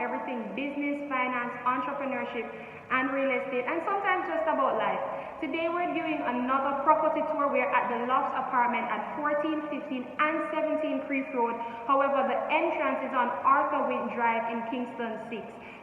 everything business, finance, entrepreneurship, and real estate, and sometimes just about life. Today we're doing another property tour. We're at the Lofts apartment at 14, 15, and 17 Creek Road. However, the entrance is on Arthur Wint Drive in Kingston 6.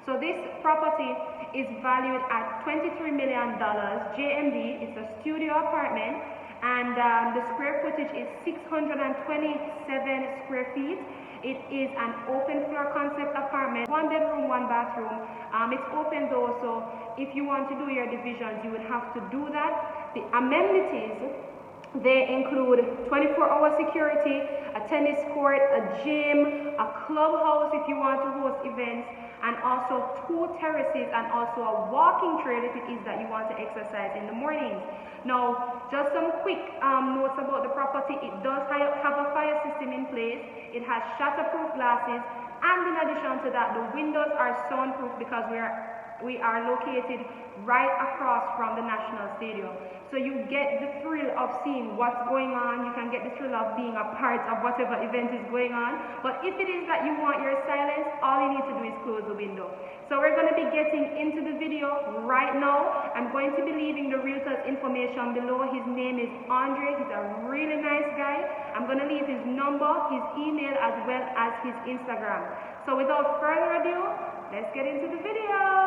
So this property is valued at $23 million JMD. It's a studio apartment, and the square footage is 627 square feet. It is an open floor concept apartment, 1 bedroom, 1 bathroom. It's open though, so if you want to do your divisions, you would have to do that. The amenities, they include 24-hour security, a tennis court, a gym, a clubhouse if you want to host events, and also 2 terraces and also a walking trail if it is that you want to exercise in the mornings. Now, just some quick notes about the property. It does have a fire system in place. It has shatterproof glasses, and in addition to that, the windows are soundproof because we are located right across from the National Stadium. So you get the thrill of seeing what's going on. You can get the thrill of being a part of whatever event is going on. But if it is that you want your silence, all you need to do is close the window. So we're going to be getting into the video right now. I'm going to be leaving the realtor's information below. His name is Andrae. He's a really nice guy. I'm going to leave his number, his email, as well as his Instagram. So without further ado, let's get into the video.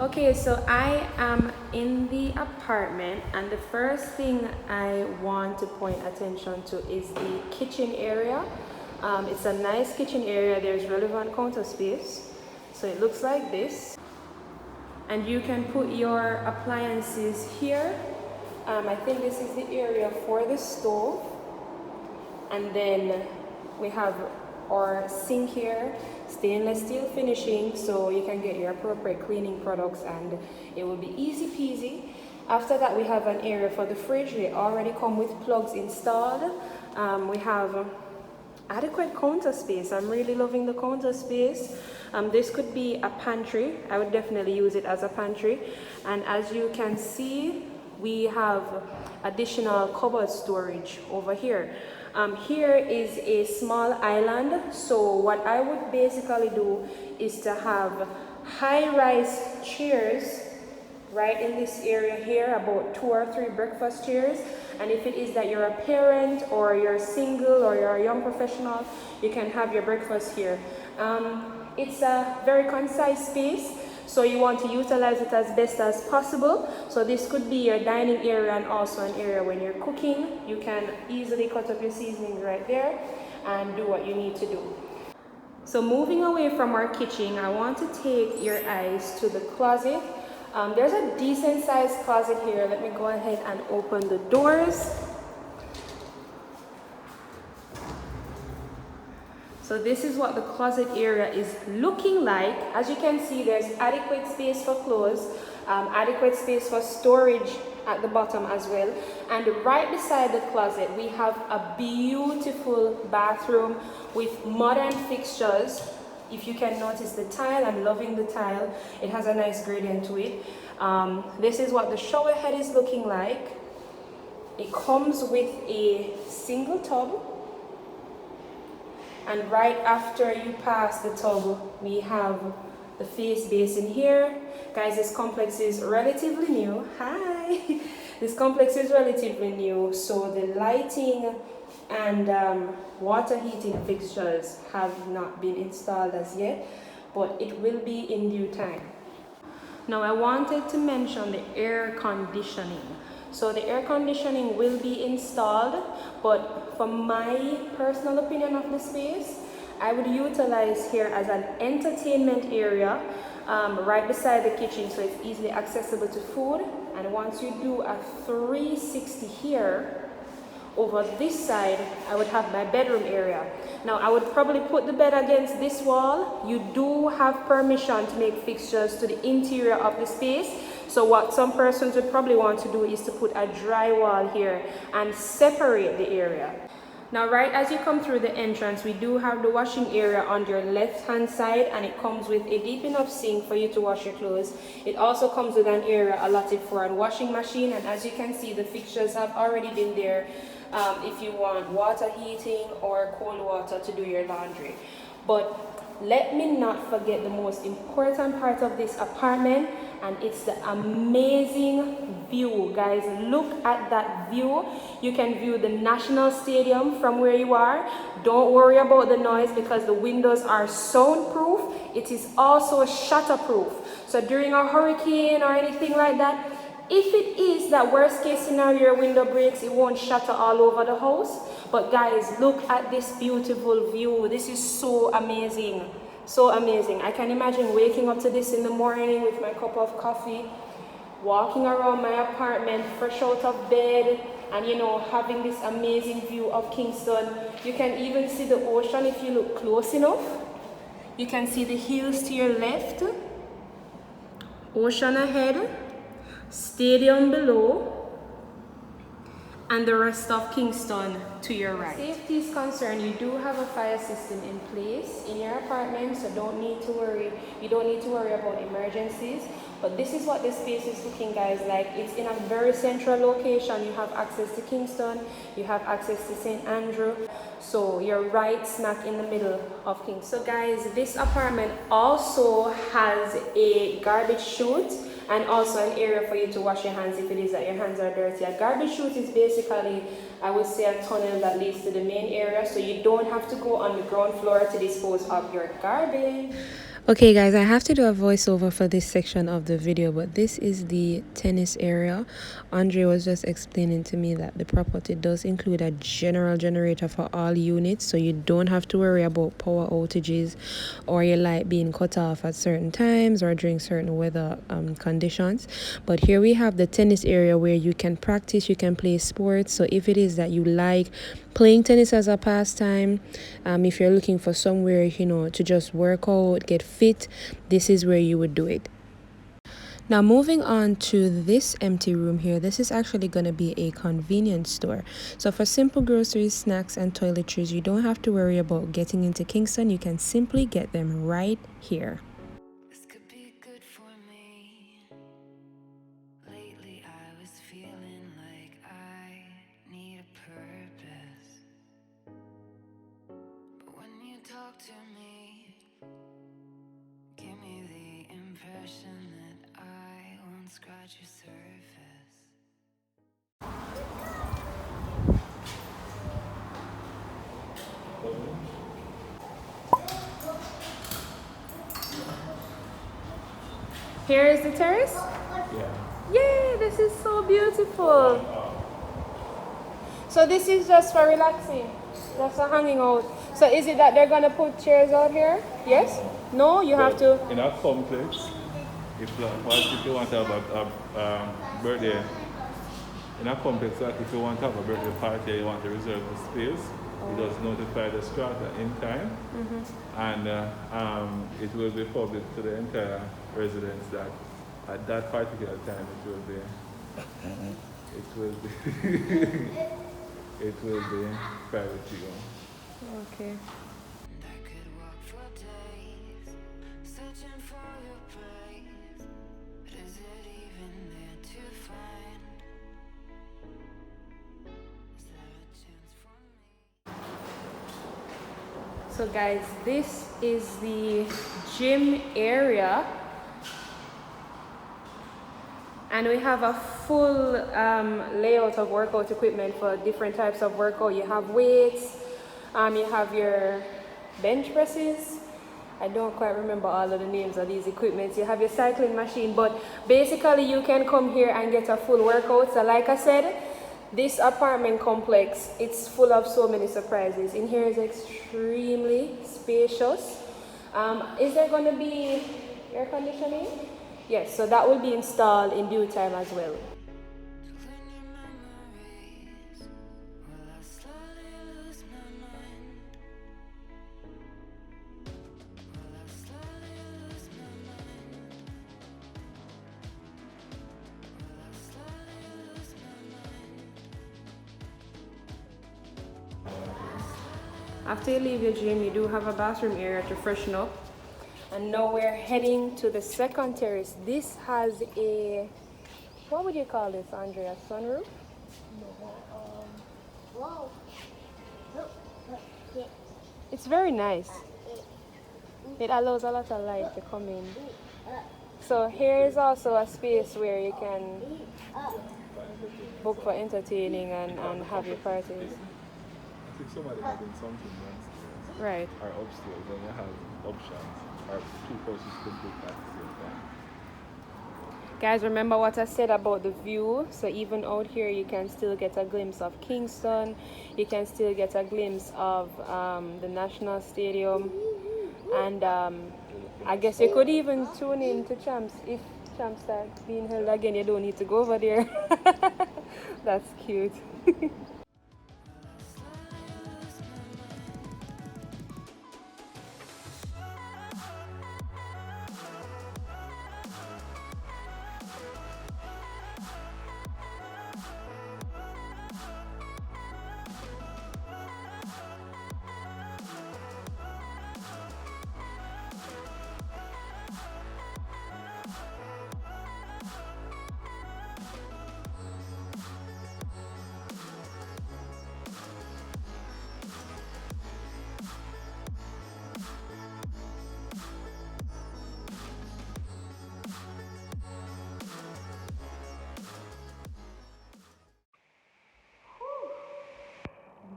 Okay, so I am in the apartment, and the first thing I want to point attention to is the kitchen area. It's a nice kitchen area. There's relevant counter space. So it looks like this. And you can put your appliances here. I think this is the area for the stove. And then we have our sink here, stainless steel finishing, so you can get your appropriate cleaning products and it will be easy peasy. After that, we have an area for the fridge. They already come with plugs installed. We have adequate counter space. I'm really loving the counter space. This could be a pantry. I would definitely use it as a pantry. And as you can see, we have additional cupboard storage over here. Here is a small island, so what I would basically do is to have high-rise chairs right in this area here, about 2 or 3 breakfast chairs. And if it is that you're a parent or you're single or you're a young professional, you can have your breakfast here. It's a very concise space, so you want to utilize it as best as possible. So this could be your dining area and also an area when you're cooking. You can easily cut up your seasonings right there and do what you need to do. So moving away from our kitchen, I want to take your eyes to the closet. There's a decent sized closet here. Let me go ahead and open the doors. So this is what the closet area is looking like. As you can see, there's adequate space for clothes, adequate space for storage at the bottom as well. And right beside the closet, we have a beautiful bathroom with modern fixtures. If you can notice the tile, I'm loving the tile. It has a nice gradient to it. This is what the shower head is looking like. It comes with a single tub. And right after you pass the tub, we have the face basin here. Guys, this complex is relatively new. Hi! This complex is relatively new, so the lighting and water heating fixtures have not been installed as yet, but it will be in due time. Now, I wanted to mention the air conditioning. So the air conditioning will be installed, but for my personal opinion of the space, I would utilize here as an entertainment area right beside the kitchen, so it's easily accessible to food. And once you do a 360 here, over this side, I would have my bedroom area. Now, I would probably put the bed against this wall. You do have permission to make fixtures to the interior of the space. So what some persons would probably want to do is to put a drywall here and separate the area. Now, right as you come through the entrance, we do have the washing area on your left-hand side, and it comes with a deep enough sink for you to wash your clothes. It also comes with an area allotted for a washing machine, and as you can see, the fixtures have already been there if you want water heating or cold water to do your laundry. But let me not forget the most important part of this apartment, and it's the amazing view. Guys, look at that view. You can view the National Stadium from where you are. Don't worry about the noise because the windows are soundproof. It is also shutterproof. So during a hurricane or anything like that, if it is that worst case scenario, your window breaks, it won't shatter all over the house. But guys, look at this beautiful view. This is so amazing. So amazing. I can imagine waking up to this in the morning with my cup of coffee, walking around my apartment, fresh out of bed, and having this amazing view of Kingston. You can even see the ocean if you look close enough. You can see the hills to your left, ocean ahead, stadium below, and the rest of Kingston to your right. Safety is concerned, you do have a fire system in place in your apartment, so don't need to worry. You don't need to worry about emergencies. But this is what the space is looking, guys, like. It's in a very central location. You have access to Kingston, you have access to St. Andrew, so you're right smack in the middle of Kingston. So guys, this apartment also has a garbage chute and also an area for you to wash your hands if it is that your hands are dirty. A garbage chute is basically, I would say, a tunnel that leads to the main area, so you don't have to go on the ground floor to dispose of your garbage. Okay guys, I have to do a voiceover for this section of the video, but this is the tennis area. Andrae was just explaining to me that the property does include a general generator for all units, so you don't have to worry about power outages or your light being cut off at certain times or during certain weather conditions. But here we have the tennis area where you can practice, you can play sports. So if it is that you like playing tennis as a pastime, if you're looking for somewhere to just work out, get fit, this is where you would do it. Now moving on to this empty room here, this is actually going to be a convenience store. So for simple groceries, snacks and toiletries, you don't have to worry about getting into Kingston. You can simply get them right here. This could be good for me. Lately I was feeling like I need a purpose. But when you talk to me, give me the impression that I won't scratch your surface. Here is the terrace? Yeah. Yay, this is so beautiful. So this is just for relaxing, just for hanging out. So is it that they're gonna put chairs out here? Yes? No, you have to. In a complex, if you want to have a birthday, in a complex, like if you want to have a birthday party, you want to reserve the space, you just notify the strata in time, and it will be public to the entire residents that at that particular time it will be it will be private to you. Okay. I could walk for days, searching for your place. But is it even there to find? Is there a chance for me? So guys, this is the gym area. And we have a full layout of workout equipment for different types of workout. You have weights, you have your bench presses. I don't quite remember all of the names of these equipments. You have your cycling machine, but basically you can come here and get a full workout. So like I said, this apartment complex, it's full of so many surprises. In here is extremely spacious. Is there going to be air conditioning? Yes, so that will be installed in due time as well. When your memories, well, After you leave your gym, you do have a bathroom area to freshen up. And now we're heading to the second terrace. This has a, what would you call this, Andrae? A sunroof? Whoa. It's very nice. It allows a lot of light to come in. So here is also a space where you can book for entertaining and have your parties. I think somebody having something downstairs. Right. Or upstairs, then you have options. Or two persons could book at the same time. Guys, remember what I said about the view. So even out here, you can still get a glimpse of Kingston. You can still get a glimpse of the National Stadium. And I guess you could even tune in to Champs. If Champs start being held again, you don't need to go over there. That's cute.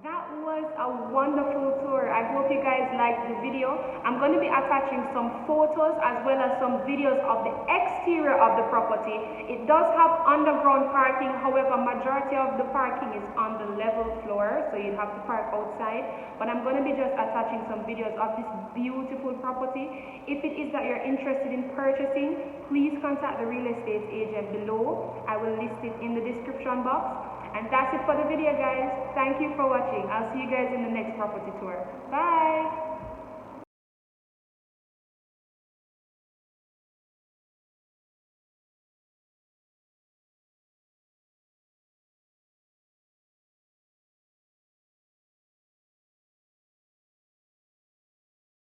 That was a wonderful tour. I hope you guys liked the video. I'm going to be attaching some photos as well as some videos of the exterior of the property. It does have underground parking, however, majority of the parking is on the level floor, so you'd have to park outside. But I'm going to be just attaching some videos of this beautiful property. If it is that you're interested in purchasing, please contact the real estate agent below. I will list it in the description box. And that's it for the video, guys. Thank you for watching. I'll see you guys in the next property tour. Bye!